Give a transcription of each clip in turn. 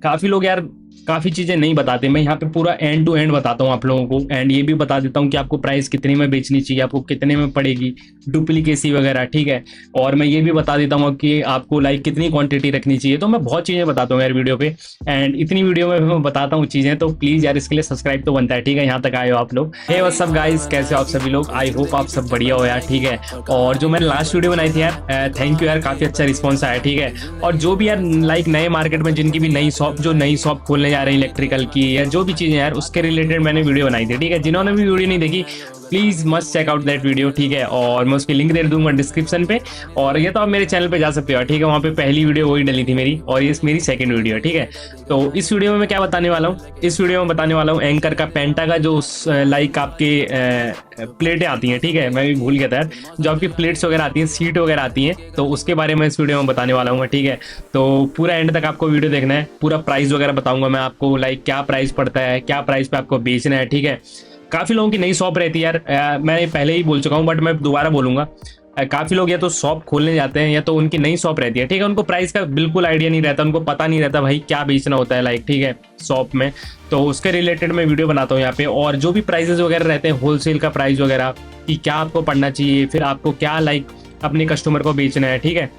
काफ़ी लोग यार काफ़ी चीज़ें नहीं बताते। मैं यहाँ पे पूरा एंड टू एंड बताता हूँ आप लोगों को, एंड ये भी बता देता हूँ कि आपको प्राइस कितने में बेचनी चाहिए, आपको कितने में पड़ेगी, डुप्लीकेसी वगैरह, ठीक है। और मैं ये भी बता देता हूँ कि आपको लाइक कितनी क्वांटिटी रखनी चाहिए। तो मैं बहुत चीज़ें बताता हूँ यार वीडियो पे, एंड इतनी वीडियो में मैं बताता हूँ चीज़ें, तो प्लीज़ यार इसके लिए सब्सक्राइब तो बनता है, ठीक है। यहाँ तक आए हो आप लोग। हे व्हाट्स अप गाइस, कैसे हो आप सभी लोग? आई होप आप सब बढ़िया हो यार, ठीक है। और जो मैंने लास्ट वीडियो बनाई थी यार, थैंक यू यार, काफ़ी अच्छा रिस्पॉन्स आया, ठीक है। और जो भी यार लाइक नए मार्केट में जिनकी भी नई शॉप, जो नई शॉप खोलने जा रहे हैं इलेक्ट्रिकल की या जो भी चीज़ें यार, उसके रिलेटेड मैंने वीडियो बनाई थी, ठीक है। जिन्होंने भी वीडियो नहीं देखी, please must check out that video, ठीक है। और मैं उसकी लिंक दे दूंगा डिस्क्रिप्शन पे, और ये तो आप मेरे चैनल पे जा सकते हो, ठीक है। वहाँ पे पहली वीडियो वही डली थी मेरी, और ये मेरी सेकंड वीडियो है, ठीक है। तो इस वीडियो में मैं क्या बताने वाला हूँ, इस वीडियो में बताने वाला हूँ एंकर का, पेंटा का जो लाइक आपके प्लेटें आती हैं, ठीक है। मैं भी भूल गया था यार, जो आपकी प्लेट्स वगैरह आती हैं, सीट वगैरह आती हैं, तो उसके बारे में इस वीडियो में बताने वाला हूँ, ठीक है। तो पूरा एंड तक आपको वीडियो देखना है, पूरा प्राइस वगैरह बताऊंगा मैं आपको, लाइक क्या प्राइस पड़ता है, क्या प्राइस पे आपको बेचना है, ठीक है। काफ़ी लोगों की नई शॉप रहती है यार, मैं पहले ही बोल चुका हूँ बट मैं दोबारा बोलूंगा। काफ़ी लोग या तो शॉप खोलने जाते हैं या तो उनकी नई शॉप रहती है, ठीक है। उनको प्राइस का बिल्कुल आइडिया नहीं रहता, उनको पता नहीं रहता भाई क्या बेचना होता है, लाइक, ठीक है, शॉप में। तो उसके रिलेटेड मैं वीडियो बनाता हूँ यहाँ पे, और जो भी प्राइजेस वगैरह रहते हैं, होलसेल का प्राइस वगैरह, कि क्या आपको पढ़ना चाहिए, फिर आपको क्या लाइक अपने कस्टमर को बेचना है, ठीक है।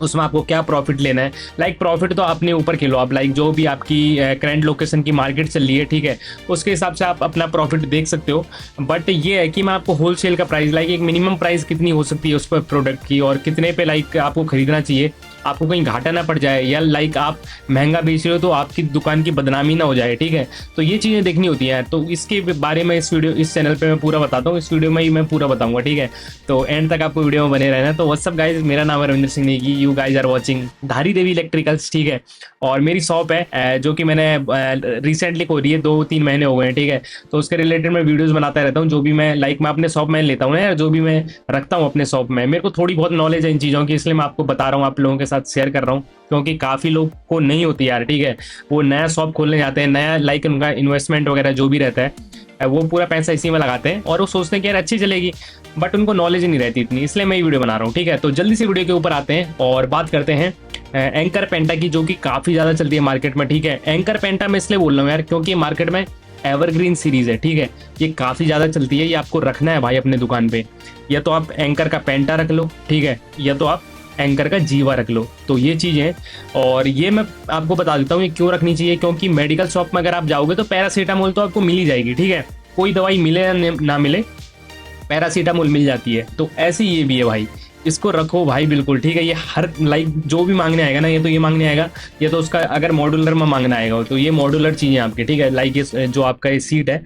उसमें आपको क्या प्रॉफिट लेना है, लाइक प्रॉफिट तो अपने ऊपर खेलो आप, लाइक जो भी आपकी करंट लोकेशन की मार्केट चल रही है, ठीक है, उसके हिसाब से आप अपना प्रॉफिट देख सकते हो। बट ये है कि मैं आपको होलसेल का प्राइस, लाइक एक मिनिमम प्राइस कितनी हो सकती है उस पर प्रोडक्ट की, और कितने पे लाइक आपको खरीदना चाहिए, आपको कहीं घाटा ना पड़ जाए, या लाइक आप महंगा बेच रहे हो तो आपकी दुकान की बदनामी ना हो जाए, ठीक है। तो ये चीज़ें देखनी होती हैं, तो इसके बारे में इस चैनल पे मैं पूरा बताता हूँ, इस वीडियो में ही मैं पूरा बताऊंगा, ठीक है। तो एंड तक आपको वीडियो में बने रहना। तो व्हाट्सअप गाइज, मेरा नाम है Ravindra Singh Negi, you guys are watching Dhari Devi electricals, ठीक है। और मेरी शॉप है जो कि मैंने रिसेंटली खोली है, 2-3 महीने हो गए हैं, ठीक है। तो उसके रिलेटेड मैं वीडियोस बनाता रहता हूँ, जो भी मैं लाइक मैं अपने शॉप में लेता हूँ ना यार, जो भी मैं रखता हूँ अपने शॉप में, मेरे को थोड़ी बहुत नॉलेज है इन चीज़ों की, इसलिए मैं आपको बता रहा हूँ, आप लोगों के साथ शेयर कर रहा हूँ, क्योंकि काफ़ी लोग को नहीं होती यार, ठीक है। वो नया शॉप खोलने जाते हैं, नया लाइक उनका इन्वेस्टमेंट वगैरह जो भी रहता है, वो पूरा पैसा इसी में लगाते हैं, और वो सोचते हैं कि यार अच्छी चलेगी, बट उनको नॉलेज नहीं रहती इतनी, इसलिए मैं ये वीडियो बना रहा हूँ, ठीक है। तो जल्दी से वीडियो के ऊपर आते हैं और बात करते हैं एंकर पेंटा की, जो कि काफ़ी ज़्यादा चलती है मार्केट में, ठीक है। एंकर पेंटा मैं इसलिए बोल रहा हूँ यार, क्योंकि मार्केट में एवरग्रीन सीरीज है, ठीक है। ये काफ़ी ज़्यादा चलती है, ये आपको रखना है भाई अपने दुकान पे, या तो आप एंकर का पेंटा रख लो, ठीक है, या तो आप एंकर का जीवा रख लो। तो ये चीज़ें, और ये मैं आपको बता देता हूँ ये क्यों रखनी चाहिए, क्योंकि मेडिकल शॉप में अगर आप जाओगे तो पैरासीटामोल तो आपको मिल ही जाएगी, ठीक है। कोई दवाई मिले या ना मिले, पैरासीटामोल मिल जाती है। तो ऐसे ये भी है भाई, इसको रखो भाई बिल्कुल, ठीक है। ये हर लाइक जो भी मांगने आएगा ना, ये तो ये मांगने आएगा, ये तो उसका अगर मॉड्यूलर में मांगना आएगा तो ये मॉड्यूलर चीज़ें आपकी, ठीक है। लाइक ये जो आपका ये सीट है,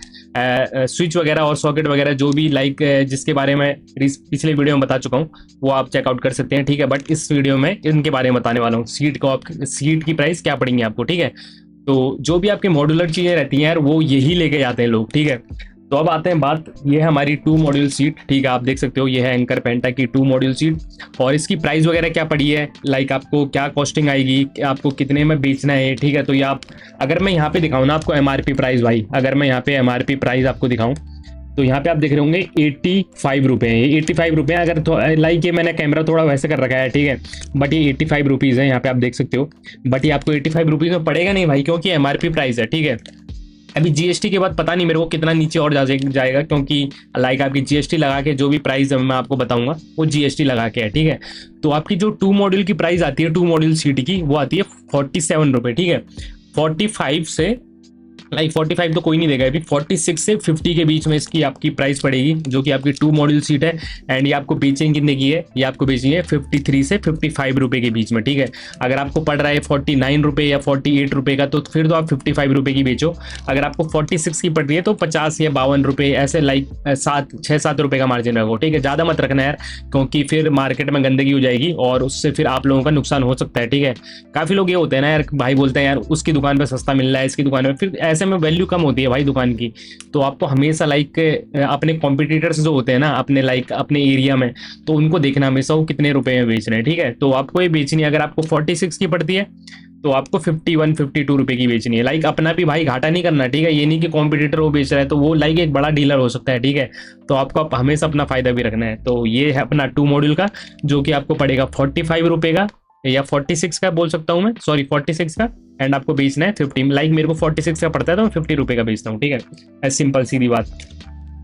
स्विच वगैरह और सॉकेट वगैरह जो भी लाइक जिसके बारे में पिछले वीडियो में बता चुका हूँ, वो आप चेकआउट कर सकते हैं, ठीक है। बट इस वीडियो में इनके बारे में बताने वाला हूँ, सीट को, आप सीट की प्राइस क्या पड़ेंगी आपको, ठीक है। तो जो भी आपके मॉड्यूलर चीज़ें रहती हैं यार, वो यही लेके जाते हैं लोग, ठीक है। तो अब आते हैं बात, ये है हमारी 2 मॉड्यूल सीट, ठीक है। आप देख सकते हो ये है एंकर पेंटा की 2 मॉड्यूल सीट, और इसकी प्राइस वगैरह क्या पड़ी है, लाइक आपको क्या कॉस्टिंग आएगी, आपको कितने में बेचना है, ठीक है। तो ये आप, अगर मैं यहाँ पे दिखाऊँ ना आपको एमआरपी प्राइस भाई, अगर मैं यहाँ पे एमआरपी प्राइस आपको दिखाऊँ, तो यहाँ पे आप देख रहे होंगे 85 रुपये है, 85 रुपये। अगर लाइक ये मैंने कैमरा थोड़ा वैसे कर रखा है, ठीक है, बट ये 85 रुपीज़ है, यहाँ पे आप देख सकते हो। बट ये आपको 85 रुपीज़ में पड़ेगा नहीं भाई, क्योंकि एमआरपी प्राइस है, ठीक है। अभी जीएसटी के बाद पता नहीं मेरे को कितना नीचे और जाएगा, क्योंकि लाइक आपकी जीएसटी लगा के जो भी प्राइस मैं आपको बताऊंगा वो जीएसटी लगा के है, ठीक है। तो आपकी जो 2 मॉड्यूल की प्राइस आती है, 2 मॉड्यूल सीट की, वो आती है 47 रुपये, ठीक है। 45 से लाइक 45 तो कोई नहीं देगा अभी, 46 से 50 के बीच में इसकी आपकी प्राइस पड़ेगी, जो कि आपकी 2 मॉड्यूल सीट है। एंड ये आपको बेचेंगे कितने की है, ये आपको बेचेंगे 53 से 55 रुपये के बीच में, ठीक है। अगर आपको पड़ रहा है 49 रुपये या 48 रुपये का, तो फिर तो आप 55 रुपये की बेचो। अगर आपको 46 की पड़ रही है तो 50 या 52 रुपये, ऐसे लाइक 6-7 रुपये का मार्जिन रखो, ठीक है। ज़्यादा मत रखना यार, क्योंकि फिर मार्केट में गंदगी हो जाएगी और उससे फिर आप लोगों का नुकसान हो सकता है, ठीक है। काफ़ी लोग ये होते हैं ना यार, भाई बोलते हैं यार उसकी दुकान पर सस्ता मिल रहा है, इसकी दुकान में, फिर ऐसे में वैल्यू कम होती है भाई दुकान की। तो आपको हमेशा लाइक अपने कॉम्पिटिटर्स जो होते हैं ना अपने लाइक अपने एरिया में, तो उनको देखना हमेशा वो कितने रुपए में बेच रहे हैं, ठीक है। तो आपको ये बेचनी है, अगर आपको 46 की पड़ती है तो आपको 51-52 रुपए की बेचनी है। लाइक अपना भी भाई घाटा नहीं करना, ठीक है। ये नहीं कि कॉम्पिटिटर वो बेच रहा है तो वो लाइक एक बड़ा डीलर हो सकता है, ठीक है। तो आपको हमेशा अपना फायदा भी रखना है। तो ये है अपना 2 मॉड्यूल का, जो कि आपको पड़ेगा 45 रुपए का, या 46 का बोल सकता हूँ मैं, सॉरी 46 का, एंड आपको बेचना है 50 में। लाइक मेरे को 46 का पड़ता है तो मैं 50 रुपये का बेचता हूँ, ठीक है, सिंपल सीधी बात।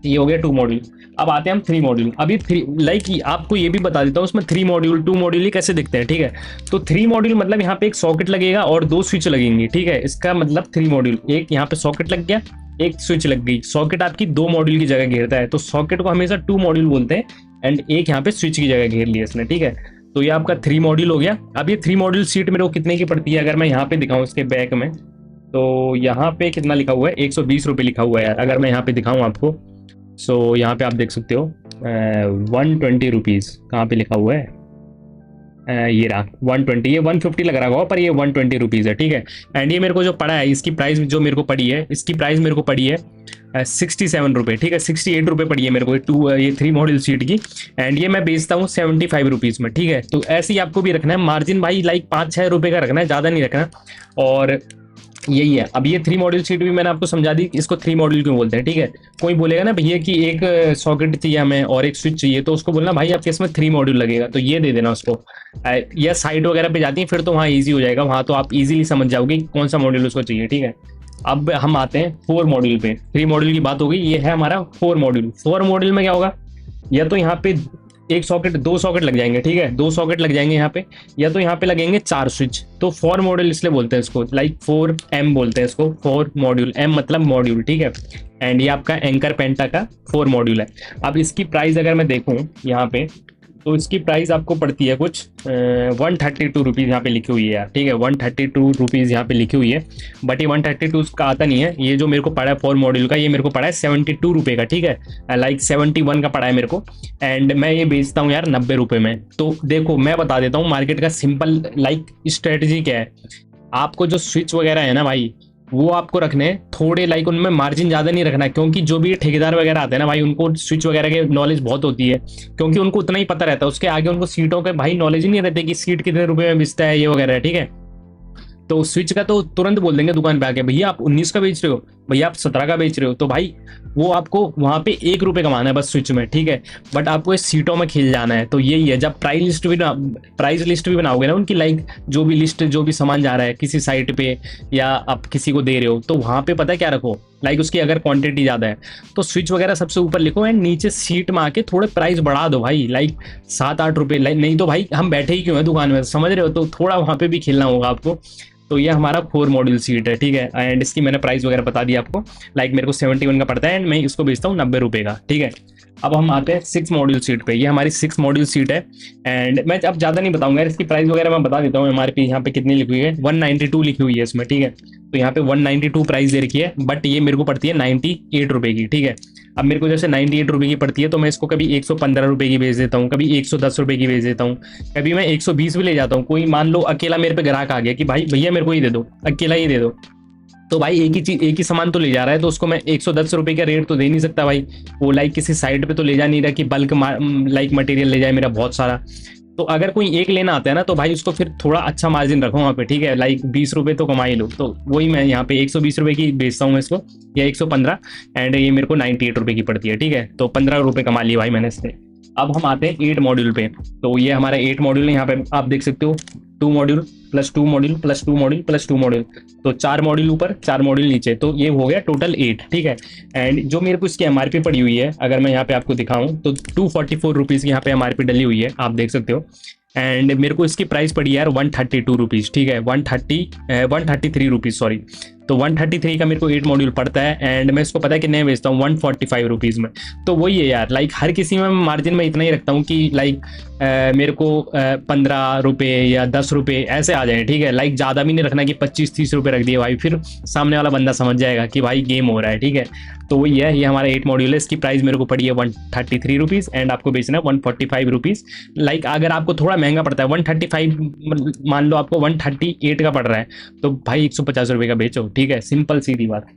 ये हो गया 2 मॉड्यूल। अब आते हैं हम 3 मॉड्यूल। अभी 3 लाइक आपको ये भी बता देता हूँ उसमें 3 मॉड्यूल 2 मॉड्यूल ही कैसे दिखते हैं, ठीक है। तो 3 मॉड्यूल मतलब यहाँ पे एक सॉकेट लगेगा और 2 स्विच लगेंगी, ठीक है। इसका मतलब 3 मॉड्यूल, एक यहाँ पे सॉकेट लग गया, एक स्विच लग गई। सॉकेट आपकी 2 मॉड्यूल की जगह घेरता है, तो सॉकेट को हमेशा 2 मॉड्यूल बोलते हैं, एंड एक यहाँ पे स्विच की जगह घेर लिया इसने, ठीक है। तो ये आपका 3 मॉड्यूल हो गया। अब ये 3 मॉड्यूल सीट मेरे को कितने की पड़ती है, अगर मैं यहाँ पे दिखाऊँ इसके बैक में, तो यहाँ पे कितना लिखा हुआ है, 120 रुपये लिखा हुआ है यार। अगर मैं यहाँ पे दिखाऊँ आपको, सो यहाँ पे आप देख सकते हो 120 रुपीज़ कहाँ पे लिखा हुआ है, ये रहा 120। ये 150 लग रहा होगा पर ये 120 रुपीज़ है, ठीक है। एंड ये मेरे को जो पड़ा है, इसकी प्राइस जो मेरे को पड़ी है, इसकी प्राइस मेरे को पड़ी है 67 रुपये, ठीक है। 68 रुपये पड़ी है मेरे को ये 3 मॉडल सीट की, एंड ये मैं बेचता हूँ 75 रुपीज़ में, ठीक है। तो ऐसे ही आपको भी रखना है मार्जिन भाई, लाइक 5-6 रुपये का रखना है, ज़्यादा नहीं रखना। और यही है। अब ये 3 मॉड्यूल सीट भी मैंने आपको समझा दी, इसको 3 मॉड्यूल क्यों बोलते हैं, ठीक है। कोई बोलेगा ना भैया कि एक सॉकेट चाहिए हमें और एक स्विच चाहिए, तो उसको बोलना भाई आपके इसमें 3 मॉड्यूल लगेगा, तो ये दे देना उसको। या साइट वगैरह पे जाती है फिर तो वहाँ ईजी हो जाएगा, वहाँ तो आप इजीली समझ जाओगे कौन सा मॉड्यूल उसको चाहिए, ठीक है। अब हम आते हैं 4 मॉड्यूल पे। 3 मॉड्यूल की बात हो गई, ये है हमारा 4 मॉड्यूल। 4 मॉड्यूल में क्या होगा, या तो यहाँ पे एक सॉकेट 2 सॉकेट लग जाएंगे, ठीक है, 2 सॉकेट लग जाएंगे यहाँ पे, या तो यहाँ पे लगेंगे 4 स्विच। तो 4 मॉड्यूल इसलिए बोलते हैं इसको, लाइक 4M बोलते हैं इसको, 4 मॉड्यूल, M मतलब मॉड्यूल, ठीक है। एंड ये आपका एंकर पेंटा का 4 मॉड्यूल है। अब इसकी प्राइस अगर मैं देखूँ यहाँ पे, तो इसकी प्राइस आपको पड़ती है कुछ 132 रुपीज़ यहाँ पे लिखी हुई है यार, ठीक है। 132 रुपीज़ यहाँ पे लिखी हुई है, बट ये 132 का आता नहीं है। ये जो मेरे को पड़ा है 4 मॉड्यूल का, ये मेरे को पड़ा है 72 रुपये का, ठीक है, लाइक 71 का पड़ा है मेरे को। एंड मैं ये बेचता हूँ यार 90 रुपये में। तो देखो मैं बता देता हूँ मार्केट का सिंपल लाइक स्ट्रेटजी क्या है। आपको जो स्विच वगैरह है ना भाई, वो आपको रखने थोड़े, लाइक उनमें मार्जिन ज़्यादा नहीं रखना, क्योंकि जो भी ठेकेदार वगैरह आते हैं ना भाई, उनको स्विच वगैरह के नॉलेज बहुत होती है, क्योंकि उनको उतना ही पता रहता है। उसके आगे उनको सीटों के भाई नॉलेज ही नहीं रहती कि सीट कितने रुपए में बिकता है, ये वगैरह, ठीक है। तो स्विच का तो तुरंत बोल देंगे दुकान पे आके, भैया आप 19 का बेच रहे हो, भैया आप 17 का बेच रहे हो, तो भाई वो आपको वहां पे 1 रुपये कमाना है बस स्विच में, ठीक है। बट आपको इस सीटों में खेल जाना है। तो यही है, जब प्राइस लिस्ट भी बनाओगे ना उनकी, लाइक जो भी लिस्ट, जो भी सामान जा रहा है किसी साइट पे या आप किसी को दे रहे हो, तो वहां पे पता है क्या रखो, लाइक उसकी अगर क्वांटिटी ज़्यादा है तो स्विच वगैरह सबसे ऊपर लिखो, एंड नीचे सीट में आके थोड़े प्राइस बढ़ा दो भाई, लाइक 7-8 रुपये। लाइक नहीं तो भाई हम बैठे ही क्यों है दुकान में, समझ रहे हो, तो थोड़ा वहाँ पे भी खेलना होगा आपको। तो ये हमारा 4 मॉड्यूल सीट है, ठीक है। एंड इसकी मैंने प्राइस वगैरह बता दी आपको, लाइक मेरे को 71 का पड़ता है, एंड मैं इसको बेचता हूँ 90 रुपये का, ठीक है। अब हम आते हैं 6 मॉड्यूल सीट पे। ये हमारी 6 मॉड्यूल सीट है, एंड मैं अब ज़्यादा नहीं बताऊंगा यार, इसकी प्राइस वगैरह मैं बता देता हूँ। MRP यहाँ पे कितनी लिखी हुई है, 192 लिखी हुई है इसमें, ठीक है। तो यहाँ पे 192 प्राइस दे रखी है, बट ये मेरे को पड़ती है 98 रुपये की, ठीक है। अब मेरे को जैसे 98 रुपये की पड़ती है, तो मैं इसको कभी 115 रुपये की बेच देता हूँ, कभी 110 रुपये की बेच देता हूँ, कभी मैं 120 भी ले जाता हूँ। कोई मान लो अकेला मेरे पे ग्राहक आ गया कि भाई भैया मेरे को ही दे दो, अकेला ही दे दो, तो भाई एक ही चीज, एक ही सामान तो ले जा रहा है, तो उसको मैं 110 रुपये का रेट तो दे नहीं सकता भाई। वो लाइक किसी साइड पे तो ले जा नहीं रहा कि बल्क लाइक मटेरियल ले जाए मेरा बहुत सारा। तो अगर कोई एक लेना आता है ना, तो भाई उसको फिर थोड़ा अच्छा मार्जिन रखो वहाँ पे, ठीक है, लाइक 20 रुपये तो कमा ही लो। तो वही मैं यहाँ पे 120 रुपये की बेचता हूँ मैं इसको, या 115, एंड ये मेरे को 98 रुपये की पड़ती है, ठीक है। तो 15 रुपये कमा लिए भाई मैंने इससे। अब हम आते हैं 8 मॉड्यूल पे। तो ये हमारा 8 मॉड्यूल है, यहाँ पे आप देख सकते हो 2 module plus 2 module plus 2 module plus 2 module, तो 4 मॉड्यूल ऊपर 4 मॉड्यूल नीचे, तो ये हो गया टोटल 8, ठीक है। एंड जो मेरे को इसकी MRP पड़ी हुई है, अगर मैं यहाँ पे आपको दिखाऊं, तो 244 रुपीज़ की यहाँ पे MRP डली हुई है, आप देख सकते हो। एंड मेरे को इसकी प्राइस पड़ी है यार 132 रुपीज़, ठीक है, 133 रुपीज़, सॉरी। तो 133 का मेरे को 8 मॉड्यूल पड़ता है, एंड मैं इसको पता है कितने बेचता हूँ, 145 रुपीज़ में। तो वही है यार, लाइक हर किसी में मार्जिन में इतना ही रखता हूँ कि लाइक मेरे को 15 रुपये या 10 रुपये ऐसे आ जाए, ठीक है। लाइक ज़्यादा भी नहीं रखना कि 25-30 रुपये रख दिए भाई, फिर सामने वाला बंदा समझ जाएगा कि भाई गेम हो रहा है, ठीक है। तो वही है, ये हमारा 8 मॉड्यूल है, इसकी प्राइस मेरे को पड़ी है 133 रुपीज़, एंड आपको बेचना है 145 रुपीज़। लाइक अगर आपको थोड़ा महंगा पड़ता है 135, मान लो आपको 138 का पड़ रहा है, तो भाई 150 रुपये का बेचो, ठीक है, सिंपल सीधी बात।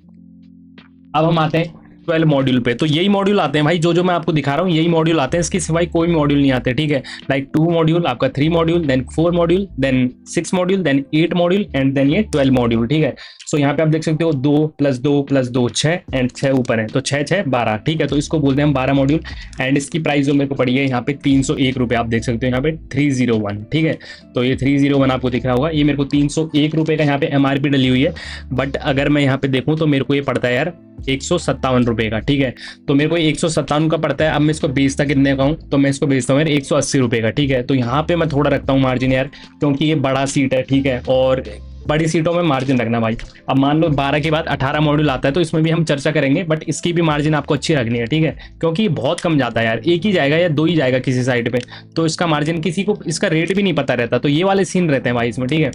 अब हम आते हैं 12 मॉड्यूल पे। तो यही मॉड्यूल आते हैं भाई, जो मैं आपको दिखा रहा हूँ यही मॉड्यूल आते हैं, इसके सिवाय कोई मॉड्यूल नहीं आते, ठीक है। लाइक 2 मॉड्यूल, आपका 3 module, then 4 module, then 6 module, then 8 module and then ये 12 मॉड्यूल, ठीक है। सो यहाँ पे आप देख सकते हो 2 + 2 + 2 6 एंड 6 ऊपर है, तो 6 6 12, ठीक है। तो इसको बोलते हैं हम 12 मॉड्यूल। एंड इसकी प्राइस जो मेरे को पड़ी है यहाँ पे 301 रुपये, आप देख सकते हो यहाँ पे 301, ठीक है। तो ये 301 आपको दिख रहा होगा, ये मेरे को 301 रुपये का यहाँ पे MRP डली हुई है। बट अगर मैं यहाँ पे देखूँ तो मेरे को ये पड़ता है यार 157 रुपये का, ठीक है। तो मेरे को 157 का पड़ता है। अब मैं इसको बेचता कितने का हूँ, तो मैं इसको बेचता हूँ यार 180 रुपये का, ठीक है। तो यहाँ पे मैं थोड़ा रखता हूँ मार्जिन यार, क्योंकि ये बड़ा सीट है, ठीक है। और बड़ी सीटों में मार्जिन रखना भाई। अब मान लो 12 के बाद 18 मॉड्यूल आता है, तो इसमें भी हम चर्चा करेंगे, बट इसकी भी मार्जिन आपको अच्छी रखनी है, ठीक है। क्योंकि ये बहुत कम जाता है यार, एक ही जाएगा या 2 ही जाएगा किसी साइड पे, तो इसका मार्जिन किसी को इसका रेट भी नहीं पता रहता। तो ये वाले सीन रहते हैं भाई इसमें, ठीक है।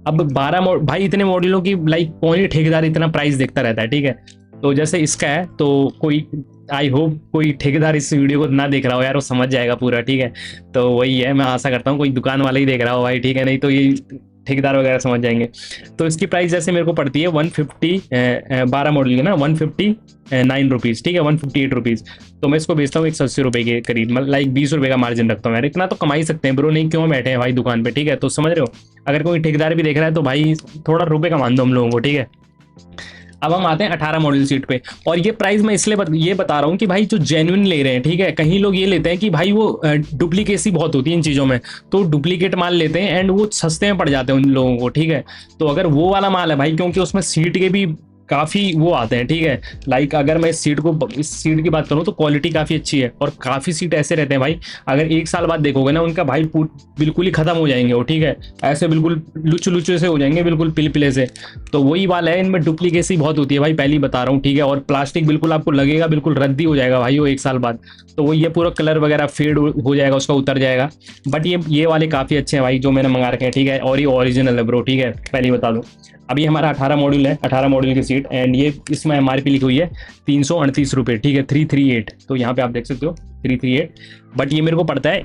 अब 12 भाई इतने मॉड्यूलों की लाइक कौन ही ठेकेदार इतना प्राइस देखता रहता है, ठीक है। तो जैसे इसका है, तो कोई आई होप कोई ठेकेदार इस वीडियो को ना देख रहा हो यार, वो समझ जाएगा पूरा, ठीक है। तो वही है, मैं आशा करता हूँ कोई दुकान वाला ही देख रहा हो भाई, ठीक है, नहीं तो ये ठेकेदार वगैरह समझ जाएंगे। तो इसकी प्राइस जैसे मेरे को पड़ती है 150, 12 मॉडल की ना 159 रुपीज़, ठीक है, 158 रुपीज़। तो मैं इसको बेचता हूँ 180 रुपये के करीब, मतलब लाइक 20 रुपये का मार्जिन रखता हूँ यार। इतना तो कमा ही सकते हैं ब्रो, नहीं क्यों बैठे हैं भाई दुकान पे, ठीक है। तो समझ रहे हो, अगर कोई ठेकेदार भी देख रहा है तो भाई थोड़ा रुपये कमा दो हम लोगों को, ठीक है। अब हम आते हैं 18 मॉडल सीट पे। और ये प्राइस मैं इसलिए ये बता रहा हूँ कि भाई जो जेन्युइन ले रहे हैं, ठीक है। कहीं लोग ये लेते हैं कि भाई वो डुप्लीकेसी बहुत होती है इन चीज़ों में, तो डुप्लीकेट माल लेते हैं एंड वो सस्ते में पड़ जाते हैं उन लोगों को, ठीक है। तो अगर वो वाला माल है भाई, क्योंकि उसमें सीट के भी काफ़ी वो आते हैं, ठीक है। लाइक अगर मैं इस सीट की बात करूँ तो क्वालिटी काफ़ी अच्छी है, और काफ़ी सीट ऐसे रहते हैं भाई, अगर 1 साल बाद देखोगे ना उनका भाई बिल्कुल ही ख़त्म हो जाएंगे वो, ठीक है। ऐसे बिल्कुल लुचे से हो जाएंगे, बिल्कुल पिले से। तो वही वाला है, इनमें डुप्लीकेसी बहुत होती है भाई, पहले ही बता रहा हूँ, ठीक है। और प्लास्टिक बिल्कुल आपको लगेगा बिल्कुल रद्दी हो जाएगा भाई वो 1 साल बाद। तो वो ये पूरा कलर वगैरह फेड हो जाएगा, उसका उतर जाएगा। बट ये वाले काफ़ी अच्छे हैं भाई जो मैंने मंगा रखे हैं, ठीक है। और ये ओरिजिनल है ब्रो, ठीक है, पहले ही बता दूँ। अभी हमारा 18 मॉड्यूल है, 18 मॉड्यूल की सीट, एंड ये इसमें MRP लिखी हुई है 338 रुपये, ठीक है, 338। तो यहाँ पे आप देख सकते हो 338, बट ये मेरे को पड़ता है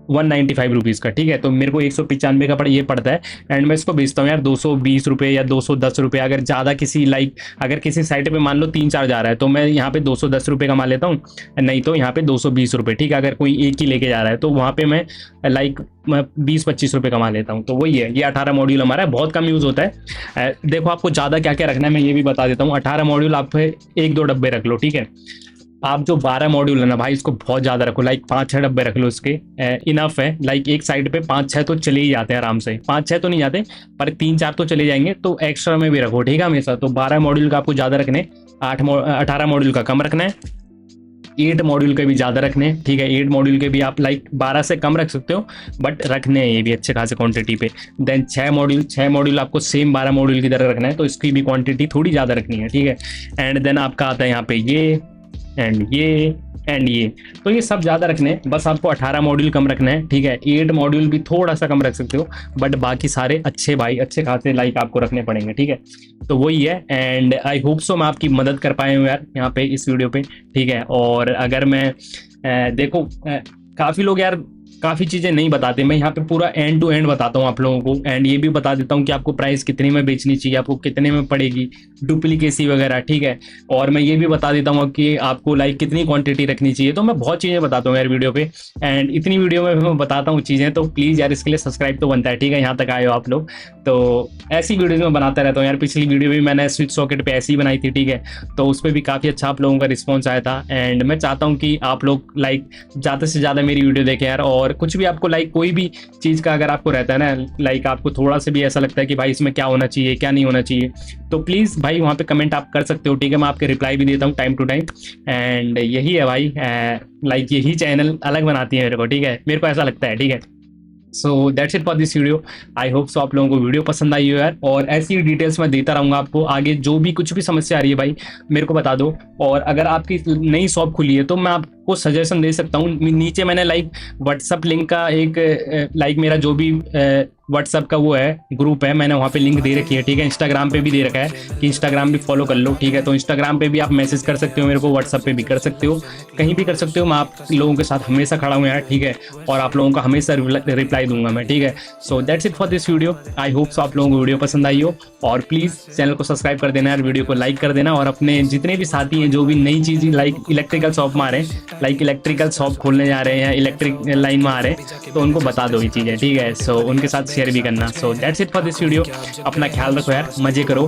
195 रुपीज़ का, ठीक है। तो मेरे को 195 का ये पड़ता है। एंड मैं इसको बेचता हूँ यार 220 रुपये या 210 रुपये। अगर ज़्यादा किसी अगर किसी साइट पे मान लो 3-4 जा रहा है, तो मैं यहाँ पे 210 रुपये कमा लेता हूँ, नहीं तो यहाँ पे 220 रुपये, ठीक है। अगर कोई एक ही लेके जा रहा है तो वहाँ पे मैं 20-25 रुपये कमा लेता हूँ। तो वही है, ये 18 मॉड्यूल हमारा बहुत कम यूज़ होता है। देखो आपको ज़्यादा क्या क्या रखना है मैं ये भी बता देता हूँ। 18 मॉड्यूल आप 1-2 डब्बे रख लो, ठीक है। आप जो 12 मॉड्यूल है ना भाई, इसको बहुत ज़्यादा रखो, लाइक 5-6 डब्बे रख लो इसके, इनफ है। लाइक एक साइड पे 5-6 तो चले ही जाते हैं आराम से, 5-6 तो नहीं जाते पर 3-4 तो चले जाएंगे। तो एक्स्ट्रा में भी रखो, ठीक है, हमेशा। तो 12 मॉड्यूल का आपको ज़्यादा रखने, 18 मॉड्यूल का कम रखना है, 8 मॉड्यूल के भी ज़्यादा रखने, ठीक है। 8 मॉड्यूल के भी आप लाइक 12 से कम रख सकते हो, बट रखने हैं ये भी अच्छे खासे क्वांटिटी पे। देन 6 मॉड्यूल आपको सेम 12 मॉड्यूल की तरह रखना है, तो इसकी भी क्वांटिटी थोड़ी ज़्यादा रखनी है, ठीक है। एंड देन आपका आता है यहाँ पे ये एंड ये, तो ये सब ज़्यादा रखने हैं, बस आपको 18 मॉड्यूल कम रखना है, ठीक है। 8 मॉड्यूल भी थोड़ा सा कम रख सकते हो, बट बाकी सारे अच्छे भाई अच्छे खासे लाइक आपको रखने पड़ेंगे, ठीक है। तो वही है, एंड आई होप सो मैं आपकी मदद कर पाए हूँ यार यहाँ पे इस वीडियो पे, ठीक है। और अगर मैं देखो काफ़ी लोग यार काफ़ी चीज़ें नहीं बताते, मैं यहाँ पे पूरा एंड टू एंड बताता हूँ आप लोगों को। एंड ये भी बता देता हूँ कि आपको प्राइस कितने में बेचनी चाहिए, आपको कितने में पड़ेगी, डुप्लीकेसी वगैरह, ठीक है। और मैं ये भी बता देता हूँ कि आपको लाइक कितनी क्वांटिटी रखनी चाहिए। तो मैं बहुत चीज़ें बताता हूँ यार वीडियो पे, एंड इतनी वीडियो में मैं बताता हूँ चीज़ें, तो प्लीज़ यार इसके लिए सब्सक्राइब तो बनता है, ठीक है। यहाँ तक आए हो आप लोग, तो ऐसी वीडियोज़ में बनाता रहता हूँ यार। पिछली वीडियो भी मैंने स्विच सॉकेट पर ऐसी बनाई थी, ठीक है, तो उस पर भी काफ़ी अच्छा आप लोगों का रिस्पॉन्स आया था। एंड मैं चाहता हूँ कि आप लोग लाइक ज़्यादा से ज़्यादा मेरी वीडियो देखें यार। और कुछ भी आपको लाइक कोई भी चीज़ का अगर आपको रहता है ना, लाइक आपको थोड़ा सा भी ऐसा लगता है कि भाई इसमें क्या होना चाहिए क्या नहीं होना चाहिए, तो प्लीज़ भाई वहाँ पे कमेंट आप कर सकते हो, ठीक है। मैं आपके रिप्लाई भी देता हूँ टाइम टू टाइम। एंड यही है भाई, लाइक यही चैनल अलग बनाती है मेरे को, ठीक है, मेरे को ऐसा लगता है, ठीक है। So that's it for this video. I hope so आप लोगों को वीडियो पसंद आई हो यार, और ऐसी डिटेल्स मैं देता रहूँगा आपको आगे। जो भी कुछ भी समस्या आ रही है भाई मेरे को बता दो। और अगर आपकी नई शॉप खुली है तो मैं आपको सजेशन दे सकता हूँ। नीचे मैंने लाइक व्हाट्सअप लिंक का एक लाइक मेरा जो भी व्हाट्सअप का वो है ग्रुप है, मैंने वहाँ पे लिंक दे रखी है, ठीक है। इंस्टाग्राम पे भी दे रखा है कि इंस्टाग्राम भी फॉलो कर लो, ठीक है। तो इंस्टाग्राम पे भी आप मैसेज कर सकते हो मेरे को, व्हाट्सअप पे भी कर सकते हो, कहीं भी कर सकते हो। मैं आप लोगों के साथ हमेशा खड़ा हूँ यार, ठीक है। और आप लोगों का हमेशा रिप्लाई दूंगा मैं, ठीक है। So that's it for this video. I hope so आप लोगों को वीडियो पसंद आई हो, और प्लीज़ चैनल को सब्सक्राइब कर देना यार, वीडियो को लाइक कर देना, और अपने जितने भी साथी हैं जो भी नई चीज़ लाइक इलेक्ट्रिकल शॉप में आ रहे हैं, लाइक इलेक्ट्रिकल शॉप खोलने जा रहे हैं या इलेक्ट्रिक लाइन में आ रहे हैं, तो उनको बता दो ये चीज़ें, ठीक है। सो उनके साथ शेयर भी करना। So that's it for this video. अपना ख्याल रखो यार, मजे करो,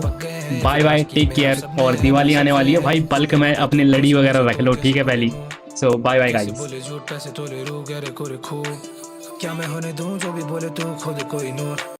बाय बाय, टेक केयर। और दिवाली आने वाली है भाई, बल्क में अपनी लड़ी वगैरह रख लो, ठीक है पहली। सो बाय बाय गाइस। बोले झूठ पैसे तोले रू गहरे कोरे खूब, क्या मैं होने दूं जो भी बोले तू खुद कोई नूर।